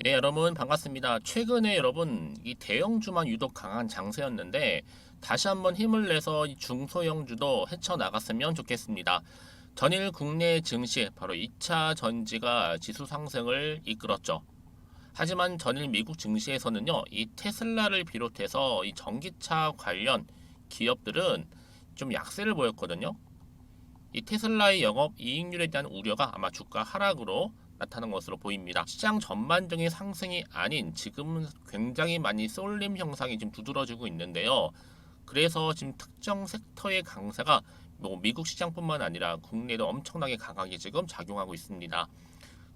네, 여러분 반갑습니다. 최근에 여러분 이 대형주만 유독 강한 장세였는데 다시 한번 힘을 내서 이 중소형주도 헤쳐나갔으면 좋겠습니다. 전일 국내 증시 바로 2차 전지가 지수 상승을 이끌었죠. 하지만 전일 미국 증시에서는요, 이 테슬라를 비롯해서 이 전기차 관련 기업들은 좀 약세를 보였거든요. 이 테슬라의 영업 이익률에 대한 우려가 아마 주가 하락으로 나타난 것으로 보입니다. 시장 전반적인 상승이 아닌 지금은 굉장히 많이 쏠림 형상이 지금 두드러지고 있는데요. 그래서 지금 특정 섹터의 강세가 뭐 미국 시장뿐만 아니라 국내도 엄청나게 강하게 지금 작용하고 있습니다.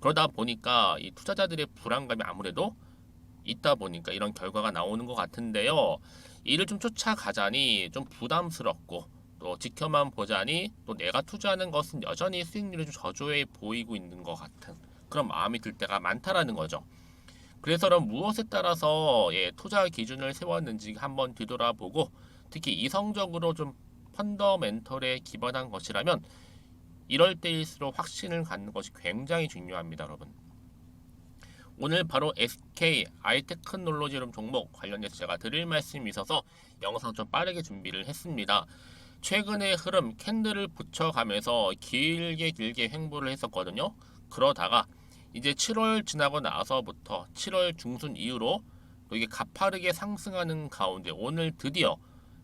그러다 보니까 이 투자자들의 불안감이 아무래도 있다 보니까 이런 결과가 나오는 것 같은데요. 이를 좀 쫓아가자니 좀 부담스럽고 또 지켜만 보자니 또 내가 투자하는 것은 여전히 수익률이 좀 저조해 보이고 있는 것 같은 그런 마음이 들 때가 많다라는 거죠. 그래서 그럼 무엇에 따라서 투자 기준을 세웠는지 한번 뒤돌아보고 특히 이성적으로 좀 펀더멘털에 기반한 것이라면 이럴 때일수록 확신을 갖는 것이 굉장히 중요합니다, 여러분. 오늘 바로 SK 아이테크놀로지 종목 관련해서 제가 드릴 말씀이 있어서 영상 좀 빠르게 준비를 했습니다. 최근의 흐름 캔들을 붙여가면서 길게 횡보를 했었거든요. 그러다가 이제 7월 지나고 나서부터 7월 중순 이후로 또 이게 가파르게 상승하는 가운데 오늘 드디어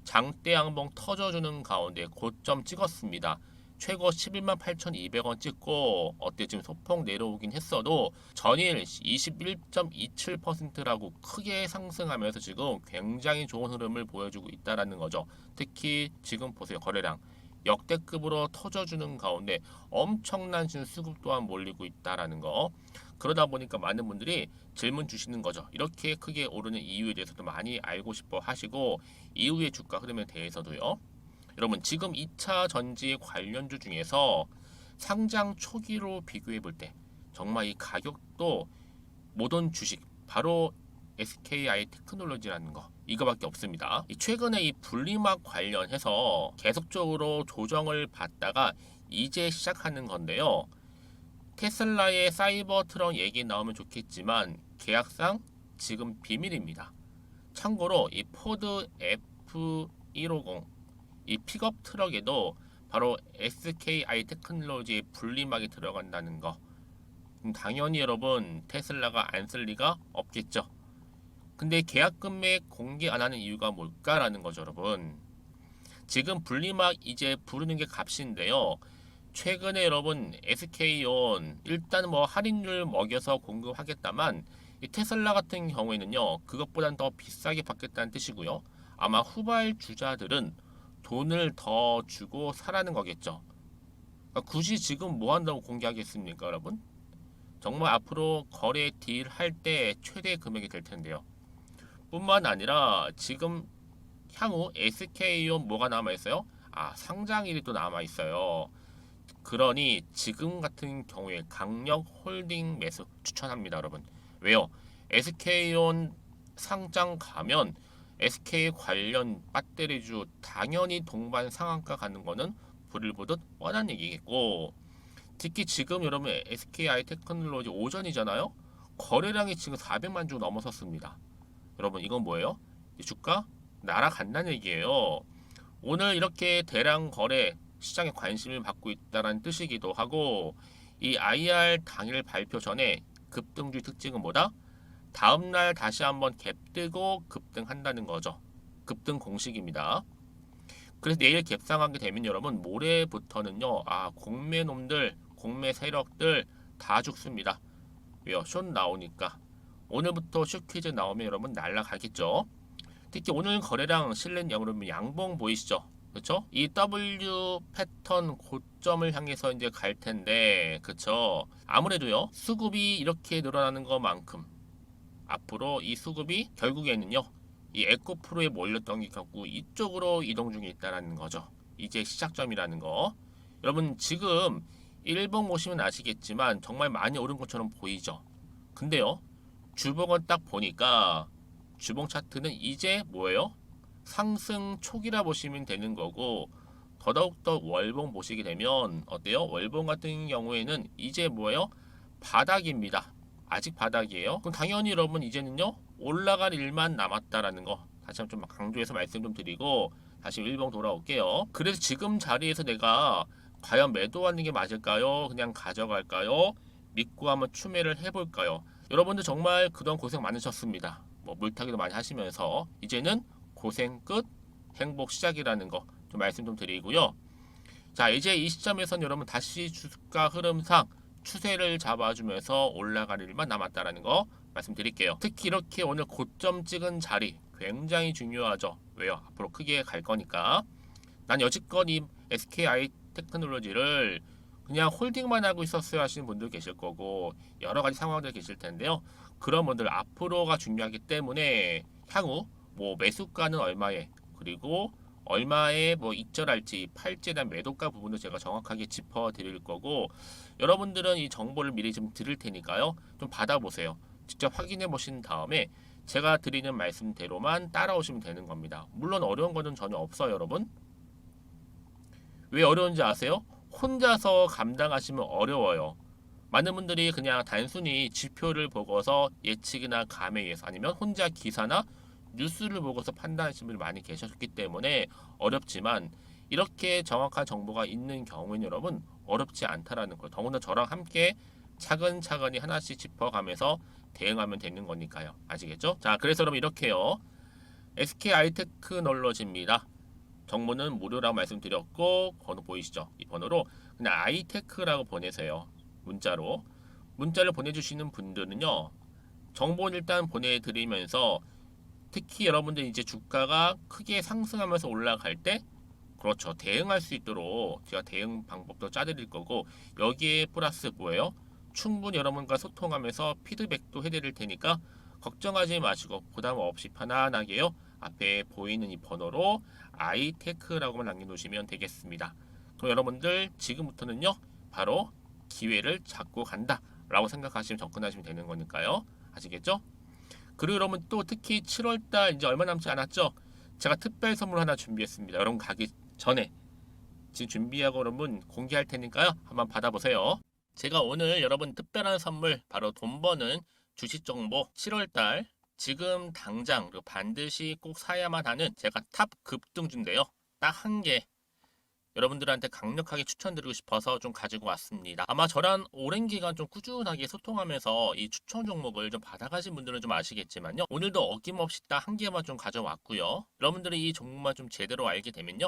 장대 양봉 터져주는 가운데 고점 찍었습니다. 최고 11만 8,200원 찍고 어때 지금 소폭 내려오긴 했어도 전일 21.27%라고 크게 상승하면서 지금 굉장히 좋은 흐름을 보여주고 있다라는 거죠. 특히 지금 보세요. 거래량 역대급으로 터져주는 가운데 엄청난 지금 수급 또한 몰리고 있다라는 거. 그러다 보니까 많은 분들이 질문 주시는 거죠. 이렇게 크게 오르는 이유에 대해서도 많이 알고 싶어 하시고 이후의 주가 흐름에 대해서도요. 여러분 지금 2차 전지 관련주 중에서 상장 초기로 비교해 볼 때 정말 이 가격도 모던 주식 바로 SKI 테크놀로지라는 거 이거밖에 없습니다. 최근에 이 분리막 관련해서 계속적으로 조정을 받다가 이제 시작하는 건데요. 테슬라의 사이버 트럭 얘기 나오면 좋겠지만 계약상 지금 비밀입니다. 참고로 이 포드 F150 이 픽업 트럭에도 바로 SKI 테크놀로지의 분리막이 들어간다는 거. 당연히 여러분 테슬라가 안 쓸 리가 없겠죠. 근데 계약 금액 공개 안 하는 이유가 뭘까라는 거죠, 여러분. 지금 분리막 이제 부르는 게 값인데요. 최근에 여러분 SK온 일단 뭐 할인율 먹여서 공급하겠다만 이 테슬라 같은 경우에는요 그것보단 더 비싸게 받겠다는 뜻이고요. 아마 후발주자들은 돈을 더 주고 사라는 거겠죠. 그러니까 굳이 지금 뭐 한다고 공개하겠습니까, 여러분? 정말 앞으로 거래 딜 할 때 최대 금액이 될 텐데요. 뿐만 아니라 지금 향후 SK온 뭐가 남아 있어요? 상장일이 또 남아 있어요. 그러니 지금 같은 경우에 강력 홀딩 매수 추천합니다, 여러분. 왜요? SK온 상장 가면 SK 관련 배터리주 당연히 동반 상한가 가는 거는 불을 보듯 뻔한 얘기겠고 특히 지금 여러분 SKI 테크놀로지 오전이잖아요. 거래량이 지금 400만 주 넘어섰습니다. 여러분 이건 뭐예요? 주가 날아간다는 얘기예요. 오늘 이렇게 대량 거래 시장에 관심을 받고 있다는 뜻이기도 하고 이 IR 당일 발표 전에 급등주의 특징은 뭐다? 다음날 다시 한번 갭 뜨고 급등한다는 거죠. 급등 공식입니다. 그래서 내일 갭상하게 되면 여러분 모레부터는요 공매놈들 공매 세력들 다 죽습니다. 왜요? 숏 나오니까 오늘부터 숏 퀴즈 나오면 여러분 날라가겠죠. 특히 오늘 거래량 실린 여러분 양봉 보이시죠? 그렇죠? 이 W 패턴 고점을 향해서 이제 갈 텐데, 그렇죠? 아무래도요 수급이 이렇게 늘어나는 것만큼 앞으로 이 수급이 결국에는요 이 에코프로에 몰렸던 게 갖고 이쪽으로 이동 중에 있다라는 거죠. 이제 시작점이라는 거. 여러분 지금 일봉 보시면 아시겠지만 정말 많이 오른 것처럼 보이죠. 근데요 주봉을 딱 보니까 주봉 차트는 이제 뭐예요? 상승 초기라 보시면 되는 거고 더더욱더 월봉 보시게 되면 어때요? 월봉 같은 경우에는 이제 뭐예요? 바닥입니다. 아직 바닥이에요. 그럼 당연히 여러분 이제는요 올라갈 일만 남았다라는 거 다시 한번 좀 강조해서 말씀 좀 드리고 다시 일봉 돌아올게요. 그래서 지금 자리에서 내가 과연 매도하는 게 맞을까요? 그냥 가져갈까요? 믿고 한번 추매를 해볼까요? 여러분들 정말 그동안 고생 많으셨습니다. 뭐 물타기도 많이 하시면서 이제는 고생 끝, 행복 시작이라는 거 좀 말씀 좀 드리고요. 자, 이제 이 시점에선 여러분 다시 주가 흐름상 추세를 잡아주면서 올라갈 일만 남았다라는 거 말씀드릴게요. 특히 이렇게 오늘 고점 찍은 자리 굉장히 중요하죠. 왜요? 앞으로 크게 갈 거니까. 난 여지껏 이 SKI 테크놀로지를 그냥 홀딩만 하고 있었어야 하시는 분들 계실 거고 여러 가지 상황들 계실 텐데요. 그런 분들 앞으로가 중요하기 때문에 향후 뭐 매수가는 얼마에 그리고 얼마에 뭐 익절할지 팔지에 대한 매도가 부분도 제가 정확하게 짚어 드릴 거고 여러분들은 이 정보를 미리 좀 들을 테니까요. 좀 받아보세요. 직접 확인해 보신 다음에 제가 드리는 말씀대로만 따라오시면 되는 겁니다. 물론 어려운 거는 전혀 없어요, 여러분. 왜 어려운지 아세요? 혼자서 감당하시면 어려워요. 많은 분들이 그냥 단순히 지표를 보고서 예측이나 감에 의해서 아니면 혼자 기사나 뉴스를 보고서 판단하시는 분이 많이 계셨기 때문에 어렵지만 이렇게 정확한 정보가 있는 경우에는 여러분 어렵지 않다라는 거예요. 더군다나 저랑 함께 차근차근히 하나씩 짚어가면서 대응하면 되는 거니까요. 아시겠죠? 자, 그래서 여러분 이렇게요. SKI테크놀로지입니다. 정보는 무료라고 말씀드렸고 번호 보이시죠? 이 번호로 그냥 아이테크라고 보내세요. 문자를 보내주시는 분들은요. 정보는 일단 보내드리면서 특히 여러분들 이제 주가가 크게 상승하면서 올라갈 때 그렇죠. 대응할 수 있도록 제가 대응 방법도 짜드릴 거고 여기에 플러스 뭐예요? 충분히 여러분과 소통하면서 피드백도 해드릴 테니까 걱정하지 마시고 부담 없이 편안하게요. 앞에 보이는 이 번호로 아이테크라고만 남겨놓으시면 되겠습니다. 그럼 여러분들 지금부터는요. 바로 기회를 잡고 간다 라고 생각하시면 접근하시면 되는 거니까요. 아시겠죠? 그리고 여러분 또 특히 7월달 이제 얼마 남지 않았죠? 제가 특별 선물 하나 준비했습니다. 여러분 가기 전에 지금 준비하고 여러분 공개할 테니까요. 한번 받아보세요. 제가 오늘 여러분 특별한 선물 바로 돈 버는 주식 정보 7월달 지금 당장 그리고 반드시 꼭 사야만 하는 제가 탑 급등주인데요. 딱 한 개 여러분들한테 강력하게 추천드리고 싶어서 좀 가지고 왔습니다. 아마 저랑 오랜 기간 좀 꾸준하게 소통하면서 이 추천 종목을 좀 받아가신 분들은 좀 아시겠지만요. 오늘도 어김없이 딱 한 개만 좀 가져왔고요. 여러분들이 이 종목만 좀 제대로 알게 되면요.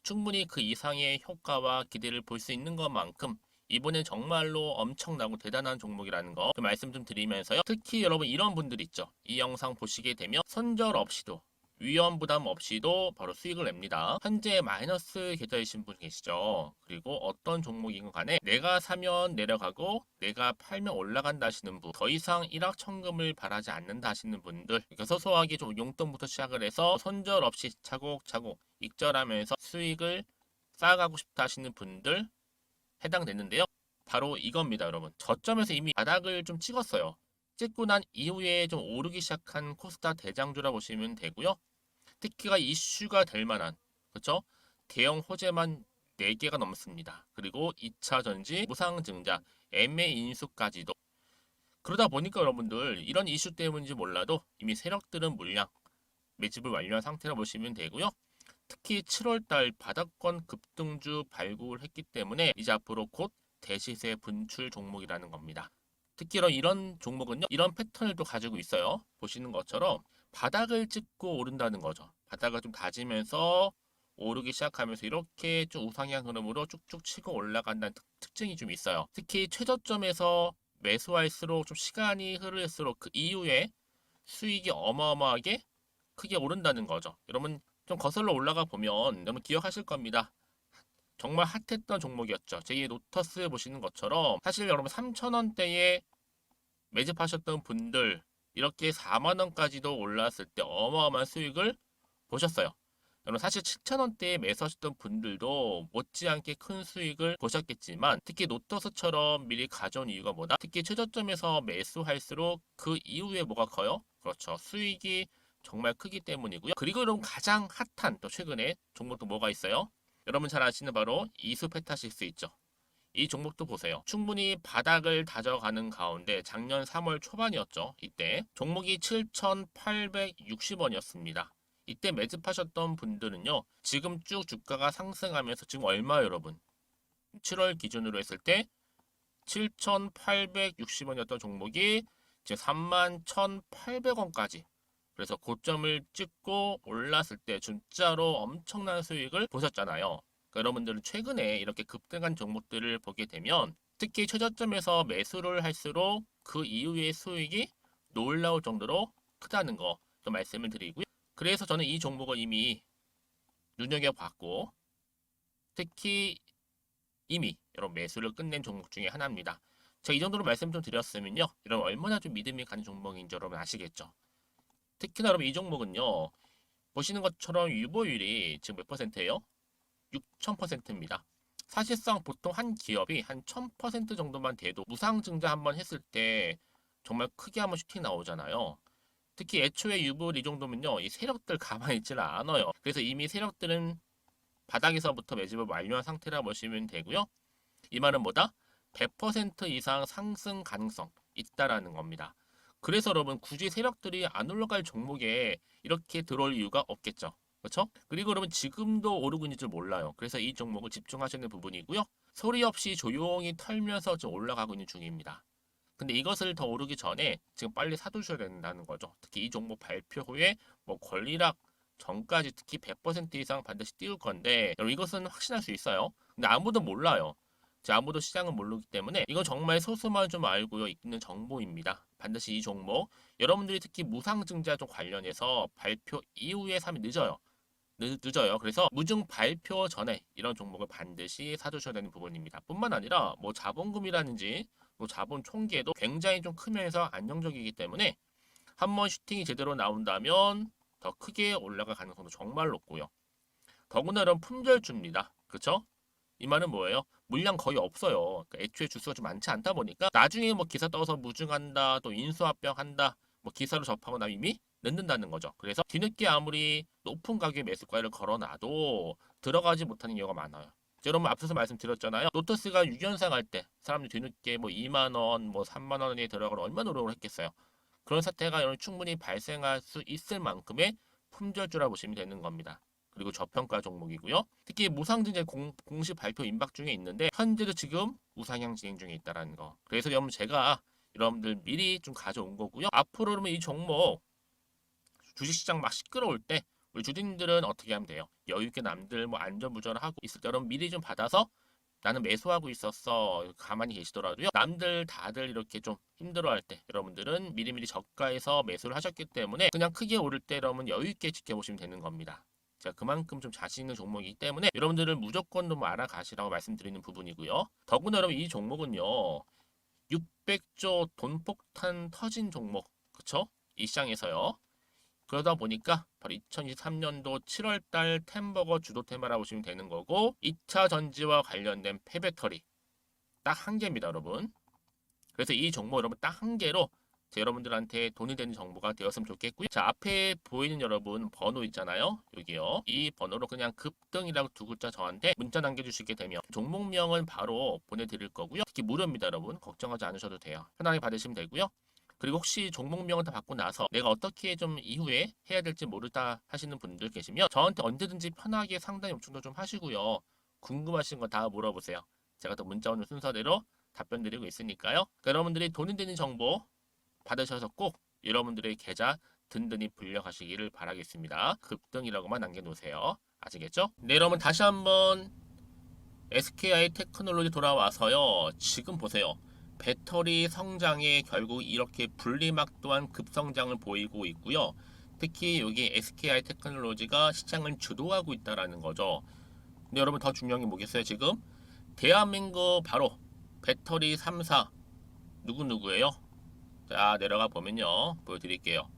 충분히 그 이상의 효과와 기대를 볼 수 있는 것만큼 이번엔 정말로 엄청나고 대단한 종목이라는 거 좀 말씀 좀 드리면서요. 특히 여러분 이런 분들 있죠. 이 영상 보시게 되면 손절 없이도 위험 부담 없이도 바로 수익을 냅니다. 현재 마이너스 계좌이신 분 계시죠. 그리고 어떤 종목이건 간에 내가 사면 내려가고 내가 팔면 올라간다 하시는 분, 더 이상 일확천금을 바라지 않는다 하시는 분들, 그러니까 소소하게 좀 용돈부터 시작을 해서 손절 없이 차곡차곡 익절하면서 수익을 쌓아가고 싶다 하시는 분들 해당되는데요. 바로 이겁니다, 여러분. 저점에서 이미 바닥을 좀 찍었어요. 찍고 난 이후에 좀 오르기 시작한 코스닥 대장주라 보시면 되고요. 특히가 이슈가 될 만한 그렇죠? 대형 호재만 4개가 넘습니다. 그리고 2차 전지, 무상증자, MA 인수까지도. 그러다 보니까 여러분들 이런 이슈 때문인지 몰라도 이미 세력들은 물량 매집을 완료한 상태라 보시면 되고요. 특히 7월달 바닥권 급등주 발굴했기 때문에 이제 앞으로 곧 대시세 분출 종목이라는 겁니다. 특히 이런 종목은요. 이런 패턴을 또 가지고 있어요. 보시는 것처럼 바닥을 찍고 오른다는 거죠. 바닥을 좀 다지면서 오르기 시작하면서 이렇게 좀 우상향 흐름으로 쭉쭉 치고 올라간다는 특징이 좀 있어요. 특히 최저점에서 매수할수록 좀 시간이 흐를수록 그 이후에 수익이 어마어마하게 크게 오른다는 거죠. 여러분 좀 거슬러 올라가 보면 여러분 기억하실 겁니다. 정말 핫했던 종목이었죠. 제2의 노터스 보시는 것처럼 사실 여러분 3,000원대에 매집하셨던 분들 이렇게 4만원까지도 올랐을 때 어마어마한 수익을 보셨어요. 여러분 사실 7,000원대에 매수하셨던 분들도 못지않게 큰 수익을 보셨겠지만 특히 노터스처럼 미리 가져온 이유가 뭐다? 특히 최저점에서 매수할수록 그 이후에 뭐가 커요? 그렇죠. 수익이 정말 크기 때문이고요. 그리고 여러분 가장 핫한 또 최근에 종목도 뭐가 있어요? 여러분 잘 아시는 바로 이수페타시스 있죠. 이 종목도 보세요. 충분히 바닥을 다져가는 가운데 작년 3월 초반이었죠. 이때 종목이 7,860원이었습니다. 이때 매집하셨던 분들은요. 지금 쭉 주가가 상승하면서 지금 얼마 여러분? 7월 기준으로 했을 때 7,860원이었던 종목이 이제 31,800원까지. 그래서 고점을 찍고 올랐을 때 진짜로 엄청난 수익을 보셨잖아요. 그러니까 여러분들은 최근에 이렇게 급등한 종목들을 보게 되면 특히 최저점에서 매수를 할수록 그 이후의 수익이 놀라울 정도로 크다는 거 또 말씀을 드리고요. 그래서 저는 이 종목을 이미 눈여겨봤고 특히 이미 여러분 매수를 끝낸 종목 중에 하나입니다. 제가 이 정도로 말씀 좀 드렸으면요. 여러분 얼마나 좀 믿음이 가는 종목인지 여러분 아시겠죠? 특히나 여러분 이 종목은요. 보시는 것처럼 유보율이 지금 몇 퍼센트예요? 6,000%입니다. 사실상 보통 한 기업이 한 1,000% 정도만 돼도 무상증자 한번 했을 때 정말 크게 한번 슈팅 나오잖아요. 특히 애초에 유보율 이 정도면요. 이 세력들 가만히 있질 않아요. 그래서 이미 세력들은 바닥에서부터 매집을 완료한 상태라 보시면 되고요. 이 말은 뭐다? 100% 이상 상승 가능성 있다라는 겁니다. 그래서 여러분 굳이 세력들이 안 올라갈 종목에 이렇게 들어올 이유가 없겠죠. 그렇죠? 그리고 여러분 지금도 오르고 있는 줄 몰라요. 그래서 이 종목을 집중하시는 부분이고요. 소리 없이 조용히 털면서 좀 올라가고 있는 중입니다. 근데 이것을 더 오르기 전에 지금 빨리 사두셔야 된다는 거죠. 특히 이 종목 발표 후에 뭐 권리락 전까지 특히 100% 이상 반드시 띄울 건데 여러분 이것은 확신할 수 있어요. 근데 아무도 몰라요. 아무도 시장은 모르기 때문에 이건 정말 소수만 좀 알고 있는 정보입니다. 반드시 이 종목 여러분들이 특히 무상증자 좀 관련해서 발표 이후에 사면 늦어요. 늦어요. 그래서 무증 발표 전에 이런 종목을 반드시 사두셔야 되는 부분입니다. 뿐만 아니라 뭐 자본금이라든지 뭐 자본 총계도 굉장히 좀 크면서 안정적이기 때문에 한번 슈팅이 제대로 나온다면 더 크게 올라갈 가능성도 정말 높고요. 더구나 이런 품절주입니다. 그렇죠? 이 말은 뭐예요? 물량 거의 없어요. 그러니까 애초에 주수가 좀 많지 않다 보니까 나중에 뭐 기사 떠서 무증한다, 또 인수합병한다, 뭐 기사로 접하고 나면 이미 늦는다는 거죠. 그래서 뒤늦게 아무리 높은 가격의 매수가를 걸어놔도 들어가지 못하는 경우가 많아요. 여러분 앞서서 말씀드렸잖아요. 로터스가 6연상 할 때 사람들이 뒤늦게 뭐 2만 원, 뭐 3만 원에 들어가러 얼마나 노력을 했겠어요. 그런 사태가 여러분 충분히 발생할 수 있을 만큼의 품절주라 보시면 되는 겁니다. 그리고 저평가 종목이고요. 특히 무상증자 공식 발표 임박 중에 있는데 현재도 지금 우상향 진행 중에 있다는 거. 그래서 여러분 제가 여러분들 미리 좀 가져온 거고요. 앞으로 그러면 이 종목 주식시장 막 시끄러울 때 우리 주주님들은 어떻게 하면 돼요? 여유 있게 남들 뭐 안전부전을 하고 있을 때 여러분 미리 좀 받아서 나는 매수하고 있었어 가만히 계시더라도요. 남들 다들 이렇게 좀 힘들어할 때 여러분들은 미리미리 저가에서 매수를 하셨기 때문에 그냥 크게 오를 때 여러분 여유 있게 지켜보시면 되는 겁니다. 제가 그만큼 좀 자신 있는 종목이기 때문에 여러분들은 무조건 좀 알아가시라고 말씀드리는 부분이고요. 더구나 여러분 이 종목은요. 600조 돈폭탄 터진 종목. 그쵸? 이 시장에서요. 그러다 보니까 바로 2023년도 7월달 템버거 주도 테마라고 보시면 되는 거고 2차 전지와 관련된 폐배터리 딱 한 개입니다 여러분. 그래서 이 종목 여러분 딱 한 개로 여러분들한테 돈이 되는 정보가 되었으면 좋겠고요. 자 앞에 보이는 여러분 번호 있잖아요. 여기요. 이 번호로 그냥 급등이라고 두 글자 저한테 문자 남겨주시게 되면 종목명은 바로 보내드릴 거고요. 특히 무료입니다 여러분. 걱정하지 않으셔도 돼요. 편하게 받으시면 되고요. 그리고 혹시 종목명을 다 받고 나서 내가 어떻게 좀 이후에 해야 될지 모르다 하시는 분들 계시면 저한테 언제든지 편하게 상담 요청도 좀 하시고요. 궁금하신 거 다 물어보세요. 제가 또 문자 오는 순서대로 답변 드리고 있으니까요. 그러니까 여러분들이 돈이 되는 정보 받으셔서 꼭 여러분들의 계좌 든든히 불려가시기를 바라겠습니다. 급등이라고만 남겨놓으세요. 아시겠죠? 네, 여러분 다시 한번 SKI 테크놀로지 돌아와서요. 지금 보세요. 배터리 성장에 결국 이렇게 분리막 또한 급성장을 보이고 있고요. 특히 여기 SKI 테크놀로지가 시장을 주도하고 있다는 거죠. 근데 여러분 더 중요한 게 뭐겠어요? 지금 대한민국 바로 배터리 3사 누구누구예요? 자 내려가 보면요. 보여드릴게요.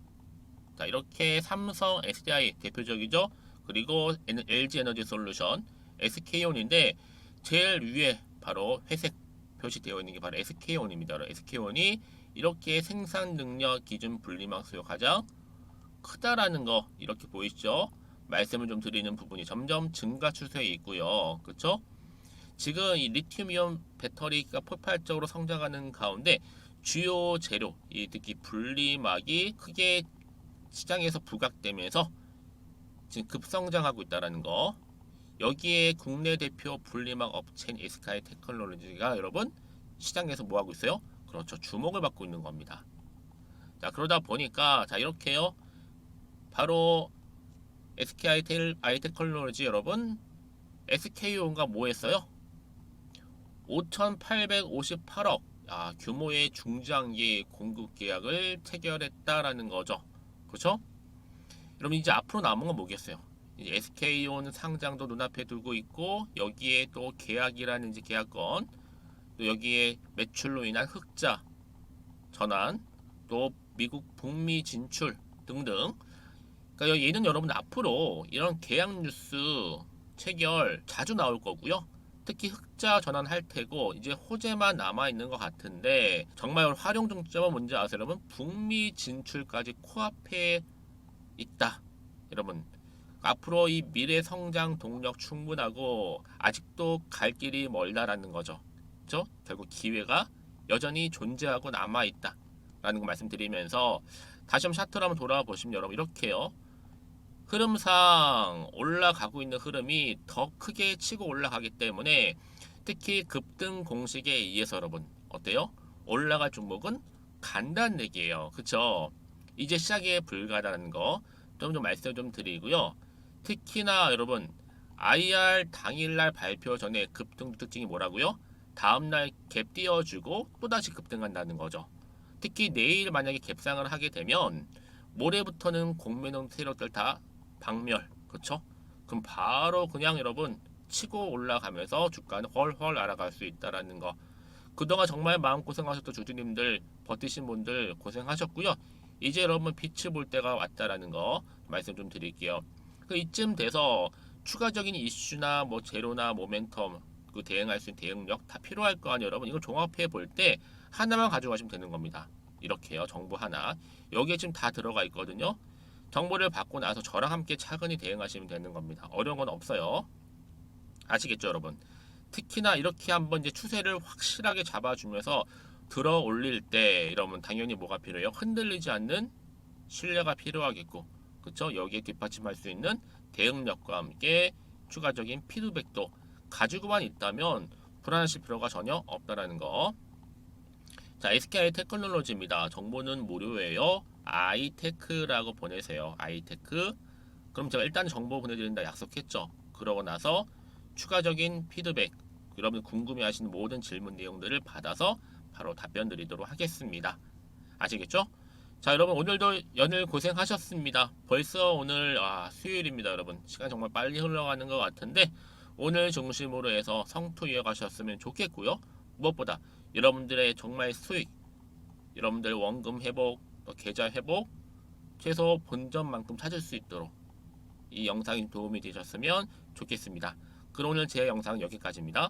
자 이렇게 삼성, SDI 대표적이죠. 그리고 LG 에너지 솔루션, SK온인데 제일 위에 바로 회색 표시되어 있는 게 바로 SK온입니다. SK온이 이렇게 생산 능력 기준 분리막 수요 가장 크다라는 거 이렇게 보이시죠? 말씀을 좀 드리는 부분이 점점 증가 추세에 있고요. 그렇죠? 지금 이 리튬이온 배터리가 폭발적으로 성장하는 가운데 주요 재료, 이 특히 분리막이 크게 시장에서 부각되면서 지금 급성장하고 있다는 거. 여기에 국내 대표 분리막 업체인 SK 테크놀로지가 여러분 시장에서 뭐 하고 있어요? 그렇죠. 주목을 받고 있는 겁니다. 자, 그러다 보니까 자, 이렇게요. 바로 SK 테크놀로지 여러분 SK온과 뭐 했어요? 5,858억 규모의 중장기 공급 계약을 체결했다라는 거죠. 그렇죠? 여러분 이제 앞으로 남은 건 뭐겠어요? 이제 SK온 상장도 눈앞에 두고 있고 여기에 또 계약이라는 이제 계약건, 또 여기에 매출로 인한 흑자 전환, 또 미국 북미 진출 등등. 그러니까 얘는 여러분 앞으로 이런 계약 뉴스 체결 자주 나올 거고요. 특히 흑자 전환할 테고 이제 호재만 남아 있는 것 같은데 정말 활용 중점은 뭔지 아세요, 여러분? 북미 진출까지 코앞에 있다, 여러분. 앞으로 이 미래 성장 동력 충분하고 아직도 갈 길이 멀다라는 거죠. 그렇죠? 결국 기회가 여전히 존재하고 남아 있다라는 거 말씀드리면서 다시 한번 차트로 한번 돌아와 보시면 여러분 이렇게요. 흐름상 올라가고 있는 흐름이 더 크게 치고 올라가기 때문에 특히 급등 공식에 의해서 여러분 어때요? 올라갈 종목은 간다는 얘기예요. 그쵸? 이제 시작에 불과하다는 거 좀 말씀 좀 드리고요. 특히나 여러분 IR 당일날 발표 전에 급등 특징이 뭐라고요? 다음날 갭 띄워주고 또다시 급등한다는 거죠. 특히 내일 만약에 갭상을 하게 되면 모레부터는 공매도 세력들 다 박멸, 그쵸? 그럼 바로 그냥 여러분 치고 올라가면서 주가는 헐헐 날아갈 수 있다라는 거. 그동안 정말 마음고생하셨던 주주님들, 버티신 분들 고생하셨고요. 이제 여러분 빛을 볼 때가 왔다라는 거 말씀 좀 드릴게요. 그 이쯤 돼서 추가적인 이슈나 뭐 재료나 모멘텀 그 대응할 수 있는 대응력 다 필요할 거 아니에요, 여러분. 이거 종합해 볼 때 하나만 가져가시면 되는 겁니다. 이렇게요. 정보 하나. 여기에 지금 다 들어가 있거든요. 정보를 받고 나서 저랑 함께 차근히 대응하시면 되는 겁니다. 어려운 건 없어요. 아시겠죠, 여러분? 특히나 이렇게 한번 이제 추세를 확실하게 잡아주면서 들어 올릴 때 이러면 당연히 뭐가 필요해요? 흔들리지 않는 신뢰가 필요하겠고, 그쵸? 여기에 뒷받침할 수 있는 대응력과 함께 추가적인 피드백도 가지고만 있다면 불안하실 필요가 전혀 없다라는 거. 자, SK 테크놀로지입니다. 정보는 무료예요. 아이테크라고 보내세요. 아이테크. 그럼 제가 일단 정보 보내드린다 약속했죠. 그러고 나서 추가적인 피드백, 여러분 궁금해하시는 모든 질문 내용들을 받아서 바로 답변 드리도록 하겠습니다. 아시겠죠? 자, 여러분 오늘도 연일 고생하셨습니다. 벌써 오늘 수요일입니다, 여러분. 시간 정말 빨리 흘러가는 것 같은데 오늘 중심으로 해서 성투 이어가셨으면 좋겠고요. 무엇보다 여러분들의 정말 수익, 여러분들 원금 회복, 또 계좌 회복, 최소 본전만큼 찾을 수 있도록 이 영상이 도움이 되셨으면 좋겠습니다. 그럼 오늘 제 영상은 여기까지입니다.